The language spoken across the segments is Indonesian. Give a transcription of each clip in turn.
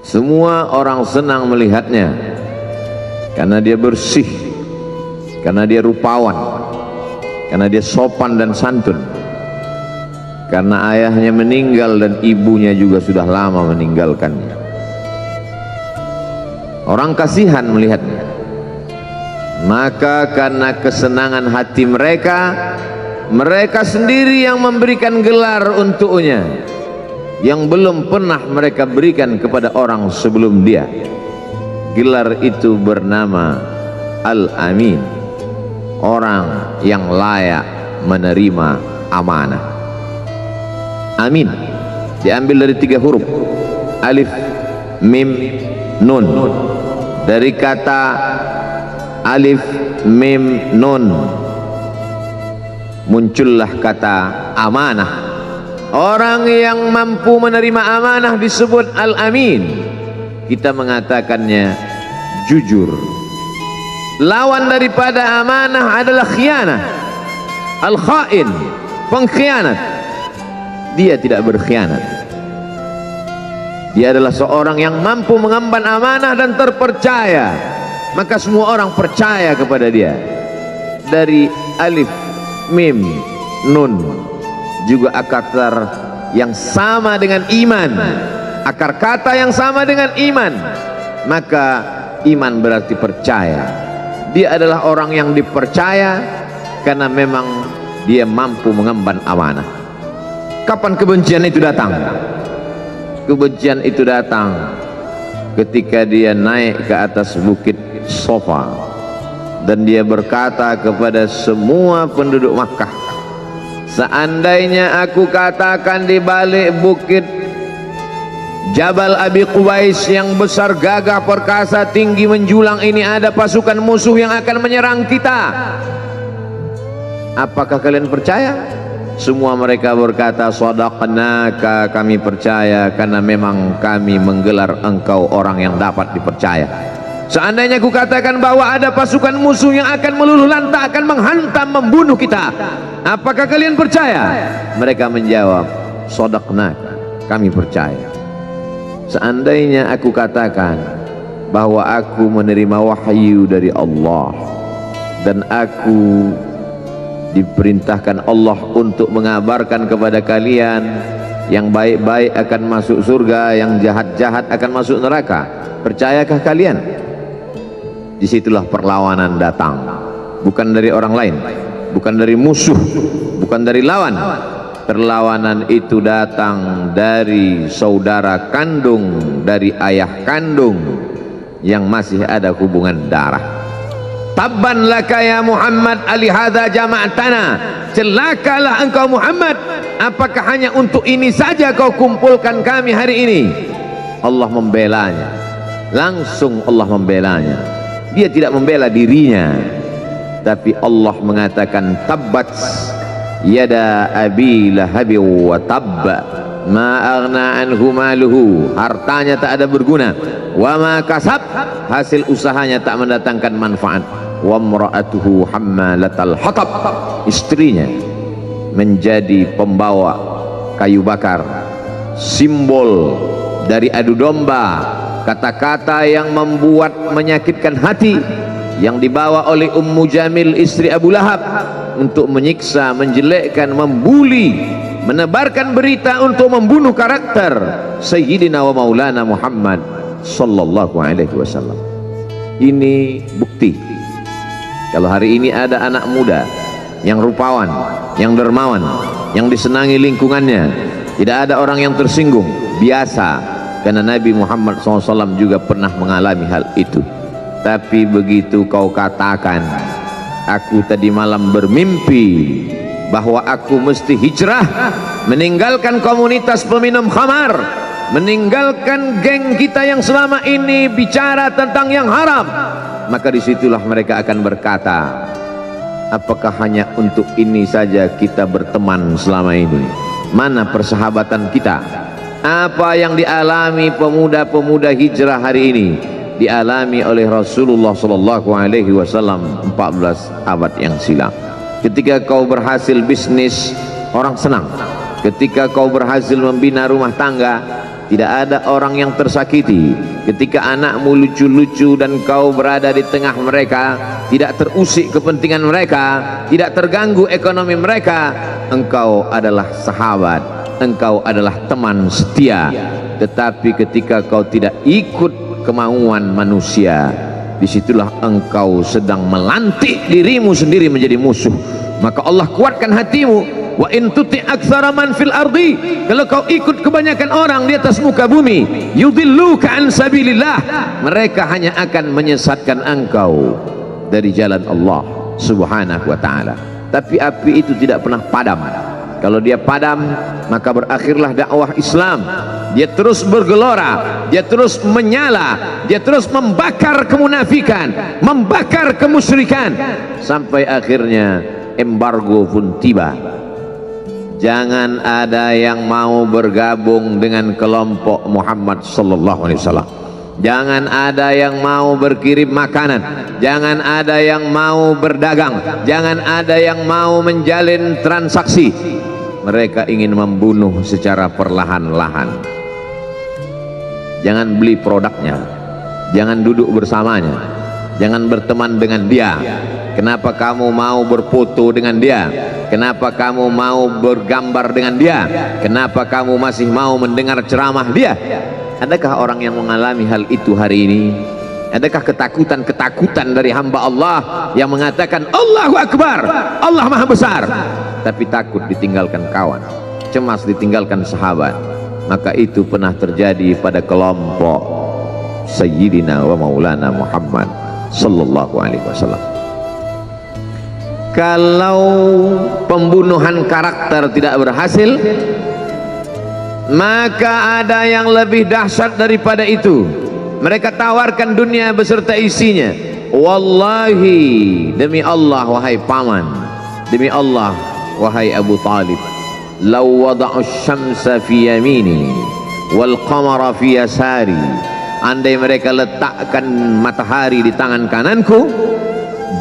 Semua orang senang melihatnya karena dia bersih, karena dia rupawan, karena dia sopan dan santun, karena ayahnya meninggal dan ibunya juga sudah lama meninggalkannya. Orang kasihan melihatnya, maka karena kesenangan hati mereka, mereka sendiri yang memberikan gelar untuknya yang belum pernah mereka berikan kepada orang sebelum dia. Gelar itu bernama Al-Amin, orang yang layak menerima amanah. Amin diambil dari 3 huruf, alif, mim, nun. Dari kata alif, mim, nun muncullah kata amanah. Orang yang mampu menerima amanah disebut Al-Amin. Kita mengatakannya jujur. Lawan daripada amanah adalah khianah, al-khain, pengkhianat. Dia tidak berkhianat. Dia adalah seorang yang mampu mengemban amanah dan terpercaya, maka semua orang percaya kepada dia. Dari alif, mim, nun juga akar yang sama dengan iman, akar kata yang sama dengan iman, maka iman berarti percaya. Dia adalah orang yang dipercaya karena memang dia mampu mengemban amanah. Kapan kebencian itu datang? Kebencian itu datang ketika dia naik ke atas bukit Sofa dan dia berkata kepada semua penduduk Makkah, seandainya aku katakan di balik bukit Jabal Abi Qubais yang besar, gagah, perkasa, tinggi, menjulang ini ada pasukan musuh yang akan menyerang kita, apakah kalian percaya? Semua mereka berkata, shadaqnaka, kami percaya karena memang kami menggelar engkau orang yang dapat dipercaya. Seandainya aku katakan bahwa ada pasukan musuh yang akan meluluh lantakkan, menghantam, membunuh kita, apakah kalian percaya? Mereka menjawab, shadaqnaka, kami percaya. Seandainya aku katakan bahwa aku menerima wahyu dari Allah dan aku diperintahkan Allah untuk mengabarkan kepada kalian yang baik-baik akan masuk surga, yang jahat-jahat akan masuk neraka, percayakah kalian? Disitulah perlawanan datang, bukan dari orang lain, bukan dari musuh, bukan dari lawan. Perlawanan itu datang dari saudara kandung, dari ayah kandung yang masih ada hubungan darah. Tabban laka ya Muhammad alihada jama'tana, celakalah engkau Muhammad, apakah hanya untuk ini saja kau kumpulkan kami hari ini? Allah membelanya, langsung Allah membelanya. Dia tidak membela dirinya, tapi Allah mengatakan tabbat yada abi lahabi wa tabba ma aghna anhu maluhu, hartanya tak ada berguna, wa ma kasab, hasil usahanya tak mendatangkan manfaat, wa mra'atuhu hammalatal hatab, istrinya menjadi pembawa kayu bakar, simbol dari adu domba, kata-kata yang membuat menyakitkan hati yang dibawa oleh Ummu Jamil istri Abu Lahab untuk menyiksa, menjelekkan, membuli, menebarkan berita untuk membunuh karakter Sayyidina wa Maulana Muhammad sallallahu alaihi wasallam. Ini bukti kalau hari ini ada anak muda yang rupawan, yang dermawan, yang disenangi lingkungannya, tidak ada orang yang tersinggung, biasa, karena Nabi Muhammad SAW juga pernah mengalami hal itu. Tapi begitu kau katakan, aku tadi malam bermimpi bahwa aku mesti hijrah, meninggalkan komunitas peminum khamar, meninggalkan geng kita yang selama ini bicara tentang yang haram, maka disitulah mereka akan berkata, apakah hanya untuk ini saja kita berteman selama ini? Mana persahabatan kita? Apa yang dialami pemuda-pemuda hijrah hari ini dialami oleh Rasulullah sallallahu alaihi wasallam 14 abad yang silam. Ketika kau berhasil bisnis, orang senang. Ketika kau berhasil membina rumah tangga, tidak ada orang yang tersakiti ketika anakmu lucu-lucu dan kau berada di tengah mereka, tidak terusik kepentingan mereka, tidak terganggu ekonomi mereka. Engkau adalah sahabat, engkau adalah teman setia. Tetapi ketika kau tidak ikut kemauan manusia, disitulah engkau sedang melantik dirimu sendiri menjadi musuh. Maka Allah kuatkan hatimu. Wa in tuti' aktsara man fil ardi, kalau kau ikut kebanyakan orang di atas muka bumi, yudilluka an sabilillah, mereka hanya akan menyesatkan engkau dari jalan Allah Subhanahu wa taala. Tapi api itu tidak pernah padam. Kalau dia padam, maka berakhirlah dakwah Islam. Dia terus bergelora, dia terus menyala, dia terus membakar kemunafikan, membakar kemusyrikan, sampai akhirnya embargo pun tiba. Jangan ada yang mau bergabung dengan kelompok Muhammad sallallahu alaihi wasallam. Jangan ada yang mau berkirim makanan, jangan ada yang mau berdagang, jangan ada yang mau menjalin transaksi. Mereka ingin membunuh secara perlahan-lahan. Jangan beli produknya, jangan duduk bersamanya, jangan berteman dengan dia. Kenapa kamu mau berfoto dengan dia? Kenapa kamu mau bergambar dengan dia? Kenapa kamu masih mau mendengar ceramah dia? Adakah orang yang mengalami hal itu hari ini? Adakah ketakutan-ketakutan dari hamba Allah yang mengatakan Allahu Akbar, Allah Maha Besar, tapi takut ditinggalkan kawan, cemas ditinggalkan sahabat? Maka itu pernah terjadi pada kelompok Sayyidina wa Maulana Muhammad sallallahu alaihi wasallam. Kalau pembunuhan karakter tidak berhasil, maka ada yang lebih dahsyat daripada itu. Mereka tawarkan dunia beserta isinya. Wallahi, demi Allah wahai paman, demi Allah wahai Abu Talib, law wada'u syamsa fi yamini wal qamara fi yasari, andai mereka letakkan matahari di tangan kananku,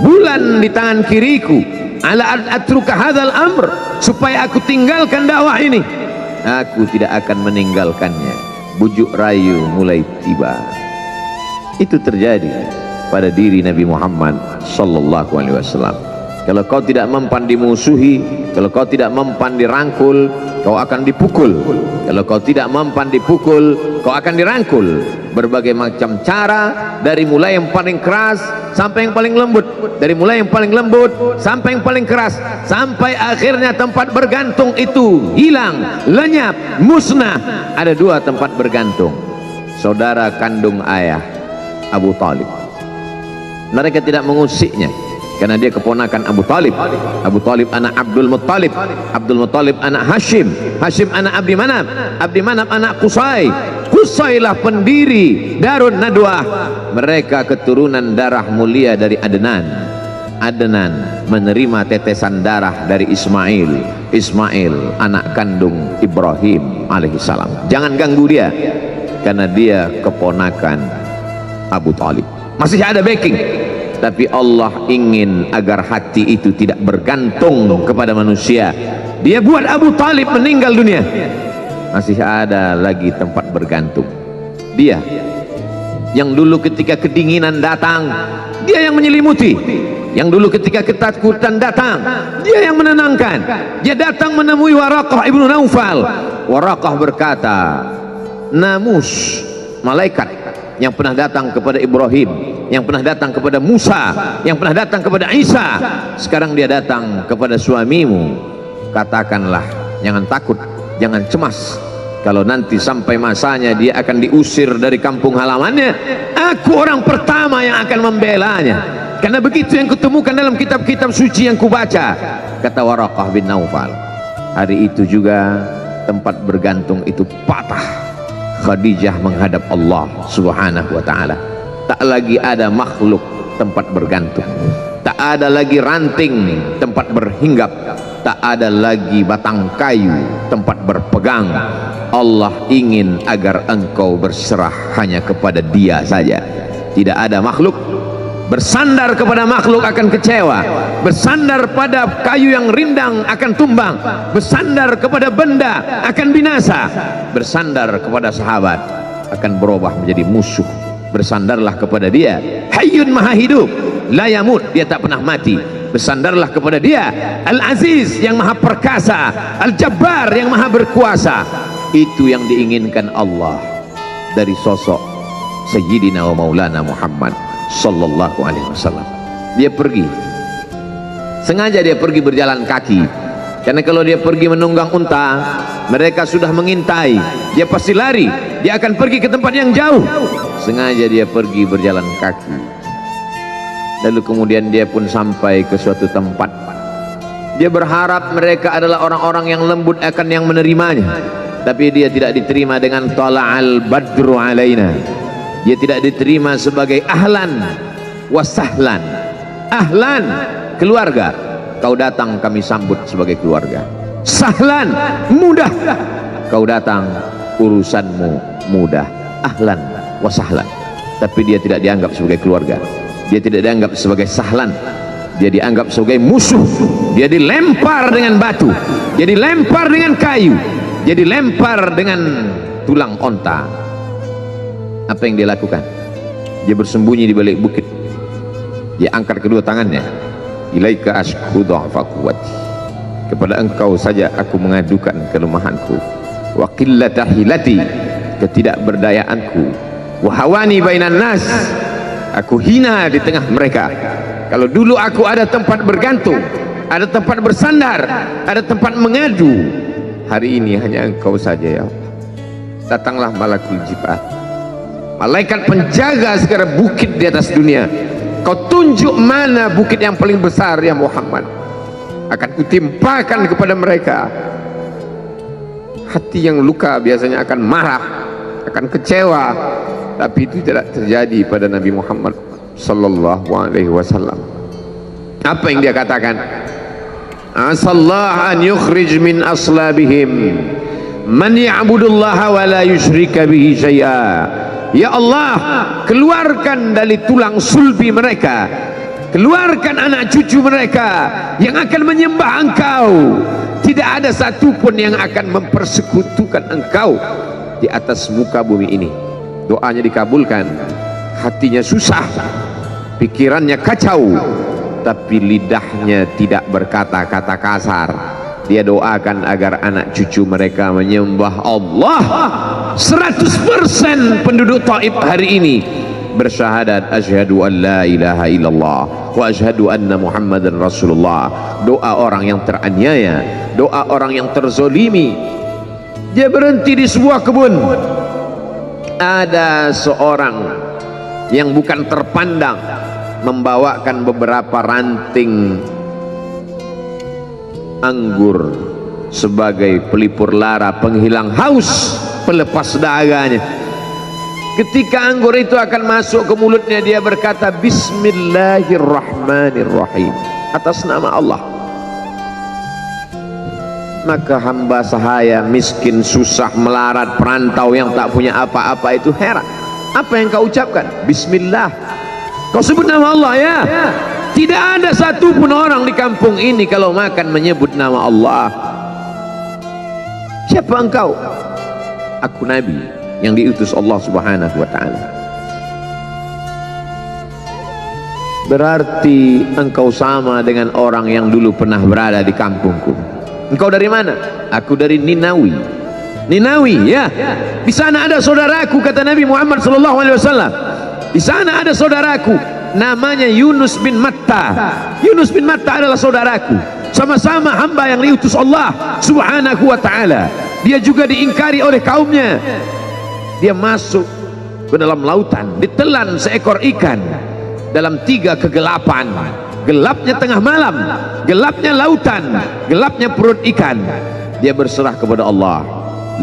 bulan di tangan kiriku, ala an atruka hadzal amr, supaya aku tinggalkan dakwah ini, aku tidak akan meninggalkannya. Bujuk rayu mulai tiba. Itu terjadi pada diri Nabi Muhammad sallallahu alaihi wasallam. Kalau kau tidak mempan dimusuhi, kalau kau tidak mempan dirangkul, kau akan dipukul. Kalau kau tidak mempan dipukul, kau akan dirangkul. Berbagai macam cara, dari mulai yang paling keras sampai yang paling lembut, dari mulai yang paling lembut sampai yang paling keras, sampai akhirnya tempat bergantung itu hilang, lenyap, musnah. Ada dua tempat bergantung, saudara kandung ayah Abu Talib. Mereka tidak mengusiknya karena dia keponakan Abu Talib. Abu Talib anak Abdul Muttalib, Abdul Muttalib anak Hashim, Hashim anak Abdi Manaf, Abdi Manaf anak Qusay, Qusaylah pendiri Darun Nadwah. Mereka keturunan darah mulia dari Adnan. Adnan menerima tetesan darah dari Ismail, Ismail anak kandung Ibrahim alaihissalam. Jangan ganggu dia karena dia keponakan Abu Talib. Masih ada backing, tapi Allah ingin agar hati itu tidak bergantung kepada manusia. Dia buat Abu Talib meninggal dunia, masih ada lagi tempat bergantung. Dia yang dulu ketika kedinginan datang, dia yang menyelimuti. Yang dulu ketika ketakutan datang, dia yang menenangkan. Dia datang menemui Waraqah ibnu Naufal. Waraqah berkata, Namus, malaikat yang pernah datang kepada Ibrahim, yang pernah datang kepada Musa, yang pernah datang kepada Isa, sekarang dia datang kepada suamimu. Katakanlah, jangan takut, jangan cemas. Kalau nanti sampai masanya dia akan diusir dari kampung halamannya, aku orang pertama yang akan membelanya. Karena begitu yang kutemukan dalam kitab-kitab suci yang kubaca, kata Waraqah bin Naufal. Hari itu juga tempat bergantung itu patah. Khadijah menghadap Allah subhanahu wa ta'ala. Tak lagi ada makhluk tempat bergantung, tak ada lagi ranting tempat berhinggap, tak ada lagi batang kayu tempat berpegang. Allah ingin agar engkau berserah hanya kepada Dia saja. Tidak ada makhluk, bersandar kepada makhluk akan kecewa, bersandar pada kayu yang rindang akan tumbang, bersandar kepada benda akan binasa, bersandar kepada sahabat akan berubah menjadi musuh. Bersandarlah kepada dia, Hayyun maha hidup, la yamut, dia tak pernah mati. Bersandarlah kepada dia, Al-Aziz yang maha perkasa, Al-Jabbar yang maha berkuasa. Itu yang diinginkan Allah dari sosok Sayyidina wa Maulana Muhammad sallallahu alaihi wasallam. Dia pergi, sengaja dia pergi berjalan kaki, karena kalau dia pergi menunggang unta, mereka sudah mengintai, dia pasti lari, dia akan pergi ke tempat yang jauh. Sengaja dia pergi berjalan kaki. Lalu kemudian dia pun sampai ke suatu tempat. Dia berharap mereka adalah orang-orang yang lembut akan yang menerimanya, tapi dia tidak diterima dengan tala'al badru alaina. Dia tidak diterima sebagai ahlan wasahlan. Ahlan, keluarga, kau datang kami sambut sebagai keluarga. Sahlan, mudah, kau datang urusanmu mudah. Ahlan wasahlan. Tapi dia tidak dianggap sebagai keluarga, dia tidak dianggap sebagai sahlan, dia dianggap sebagai musuh. Dia dilempar dengan batu, dia dilempar dengan kayu, dia dilempar dengan tulang onta. Apa yang dia lakukan? Dia bersembunyi di balik bukit. Dia angkat kedua tangannya, ilaika ashku dha'fa quwwati, kepada engkau saja aku mengadukan kelemahanku, wa qillata hilati, ketidakberdayaanku, wa hawani bainan nas, aku hina di tengah mereka. Kalau dulu aku ada tempat bergantung, ada tempat bersandar, ada tempat mengadu, hari ini hanya engkau saja ya Allah. Datanglah malakul jibal, malaikat penjaga segala bukit di atas dunia. Kau tunjuk mana bukit yang paling besar ya Muhammad, akan kutimpakan kepada mereka. Hati yang luka biasanya akan marah, akan kecewa, tapi itu tidak terjadi pada Nabi Muhammad sallallahu alaihi wasallam. Apa yang dia katakan? Asallahu an yukhrij min aslabihim man ya'budullaha wa la yusyrika bihi syai'a. Ya Allah, keluarkan dari tulang sulbi mereka, keluarkan anak cucu mereka yang akan menyembah engkau, tidak ada satupun yang akan mempersekutukan engkau di atas muka bumi ini. Doanya dikabulkan, hatinya susah, pikirannya kacau, tapi lidahnya tidak berkata-kata kasar. Dia doakan agar anak cucu mereka menyembah Allah. 100% penduduk Taif hari ini bersyahadat asyhadu an la ilaha illallah wa asyhadu anna muhammadan rasulullah. Doa orang yang teraniaya, doa orang yang terzolimi. Dia berhenti di sebuah kebun. Ada seorang yang bukan terpandang membawakan beberapa ranting anggur sebagai pelipur lara, penghilang haus, pelepas dahaganya. Ketika anggur itu akan masuk ke mulutnya, dia berkata Bismillahirrahmanirrahim, atas nama Allah. Maka hamba sahaya miskin, susah, melarat, perantau yang tak punya apa-apa itu heran. Apa yang kau ucapkan? Bismillah. Kau sebut nama Allah ya? Tidak ada satupun orang di kampung ini kalau makan menyebut nama Allah. Siapa engkau? Aku Nabi yang diutus Allah subhanahu wa ta'ala. Berarti engkau sama dengan orang yang dulu pernah berada di kampungku. Engkau dari mana? Aku dari Ninawi. Ninawi ya. Di sana ada saudaraku, kata Nabi Muhammad sallallahu alaihi wasallam. Di sana ada saudaraku namanya Yunus bin Matta. Yunus bin Matta adalah saudaraku. Sama-sama hamba yang diutus Allah subhanahu wa ta'ala. Dia juga diingkari oleh kaumnya. Dia masuk ke dalam lautan, ditelan seekor ikan dalam 3 kegelapan. Gelapnya tengah malam, gelapnya lautan, gelapnya perut ikan. Dia berserah kepada Allah.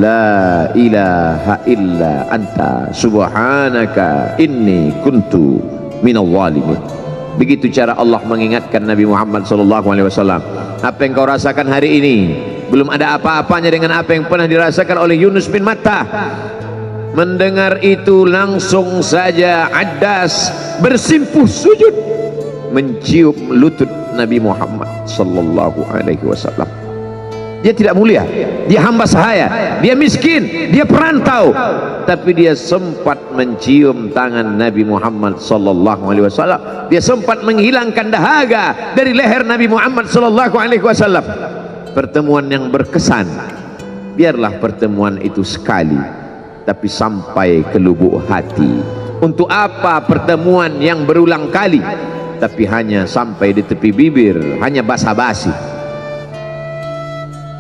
La ilaha illa anta subhanaka inni kuntu minal zalimin. Begitu cara Allah mengingatkan Nabi Muhammad SAW. Apa yang kau rasakan hari ini belum ada apa-apanya dengan apa yang pernah dirasakan oleh Yunus bin Matta. mendengar itu langsung saja Addas bersimpuh sujud mencium lutut Nabi Muhammad sallallahu alaihi wasallam. Dia tidak mulia, dia hamba sahaya, dia miskin, dia perantau, tapi dia sempat mencium tangan Nabi Muhammad sallallahu alaihi wasallam. Dia sempat menghilangkan dahaga dari leher Nabi Muhammad sallallahu alaihi wasallam. Pertemuan yang berkesan. Biarlah pertemuan itu sekali, tapi sampai ke lubuk hati. Untuk apa pertemuan yang berulang kali tapi hanya sampai di tepi bibir, hanya basa-basi?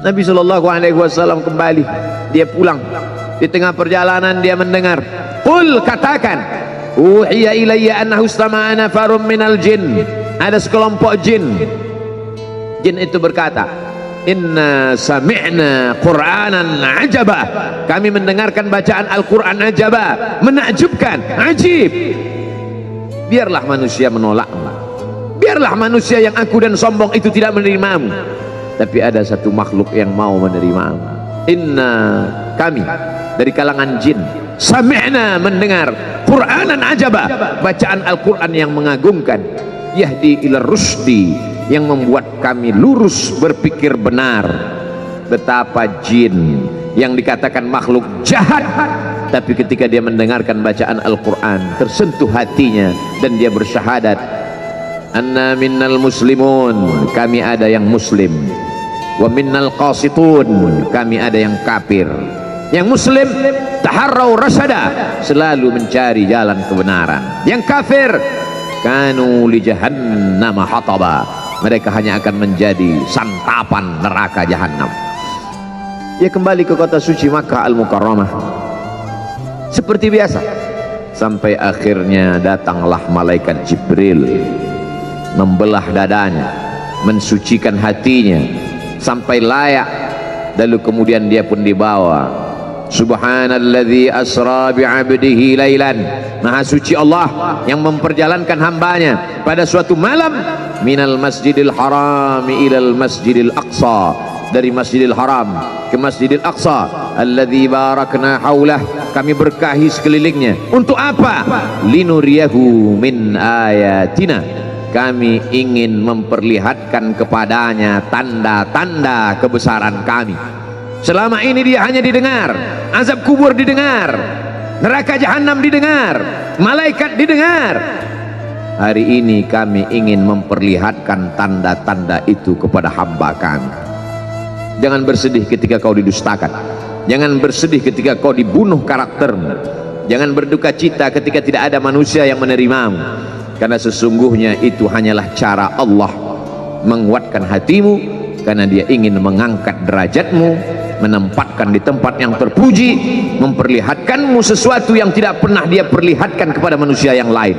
Nabi sallallahu alaihi wasallam kembali, dia pulang. Di tengah perjalanan dia mendengar, qul, katakan, uhiya ilayya annahu istama'a nafarun minal jin, ada sekelompok jin. Jin itu berkata, inna sami'na qur'anan ajaba, kami mendengarkan bacaan Al-Quran ajaba, menakjubkan, ajib. Biarlah manusia menolakmu, biarlah manusia yang aku dan sombong itu tidak menerimamu, tapi ada satu makhluk yang mau menerimamu. Inna, kami dari kalangan jin, sami'na, mendengar, Qur'anan ajaba, bacaan Al-Quran yang mengagumkan, yahdi ila rusdi, yang membuat kami lurus berpikir benar. Betapa jin yang dikatakan makhluk jahat, tapi ketika dia mendengarkan bacaan Al-Quran tersentuh hatinya dan dia bersyahadat, anna minnal muslimun, kami ada yang muslim, wa minnal qasitun, kami ada yang kafir. Yang muslim taharrau rasyada, selalu mencari jalan kebenaran. Yang kafir kanu li jahannam hataba, mereka hanya akan menjadi santapan neraka jahanam. Dia kembali ke kota suci Makkah Al-Mukarramah seperti biasa, sampai akhirnya datanglah malaikat Jibril, membelah dadanya, mensucikan hatinya sampai layak. Lalu kemudian dia pun dibawa. Subhanalladzi asra bi'abdihi lailan, maha suci Allah yang memperjalankan hambanya pada suatu malam, minal masjidil harami ilal masjidil aqsa, dari masjidil haram ke masjidil aqsa, alladzi barakna haulah, kami berkahi sekelilingnya. Untuk apa? Linuriyahu min ayatina, kami ingin memperlihatkan kepadanya tanda-tanda kebesaran kami. Selama ini dia hanya didengar, azab kubur didengar, neraka jahanam didengar, malaikat didengar. Hari ini kami ingin memperlihatkan tanda-tanda itu kepada hamba kami. Jangan bersedih ketika kau didustakan, jangan bersedih ketika kau dibunuh karaktermu, jangan berduka cita ketika tidak ada manusia yang menerimamu, karena sesungguhnya itu hanyalah cara Allah menguatkan hatimu, karena dia ingin mengangkat derajatmu, menempatkan di tempat yang terpuji, memperlihatkanmu sesuatu yang tidak pernah dia perlihatkan kepada manusia yang lain.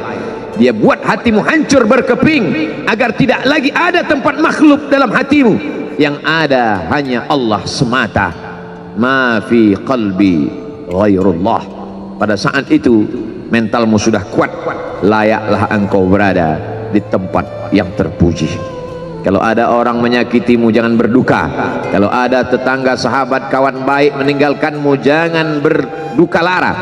Dia buat hatimu hancur berkeping agar tidak lagi ada tempat makhluk dalam hatimu, yang ada hanya Allah semata. Ma fi qalbi ghairullah. Pada saat itu mentalmu sudah kuat, layaklah engkau berada di tempat yang terpuji. Kalau ada orang menyakitimu, jangan berduka. Kalau ada tetangga, sahabat, kawan baik meninggalkanmu, jangan berduka lara,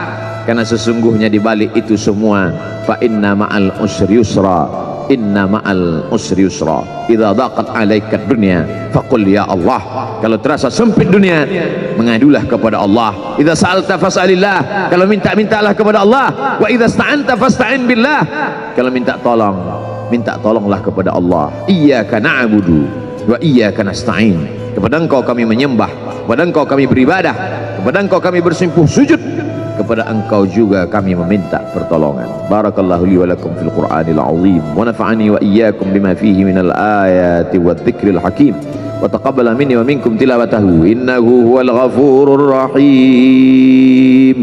karena sesungguhnya di balik itu semua, fa inna ma'al usri yusra, inna ma'al usri yusra. Idza daqat 'alaika dunya faqul ya Allah. Kalau terasa sempit dunia, mengadulah kepada Allah. Idza sa'alta fas'alillah, kalau minta-mintalah kepada Allah. Wa idza sta'anta fasta'in billah, kalau minta tolong, minta tolonglah kepada Allah. Iyyaka na'budu wa iyyaka nasta'in, kepada engkau kami menyembah, kepada engkau kami beribadah, kepada engkau kami bersimpuh sujud, kepada engkau juga kami meminta pertolongan. Barakallahu li wa lakum fil Qur'anil azim, wa nafa'ani wa iyyakum bima fihi minal ayati wadh-dhikril hakim, wa taqabbala minni wa minkum tilawatahu, innahu huwal ghafurur rahim.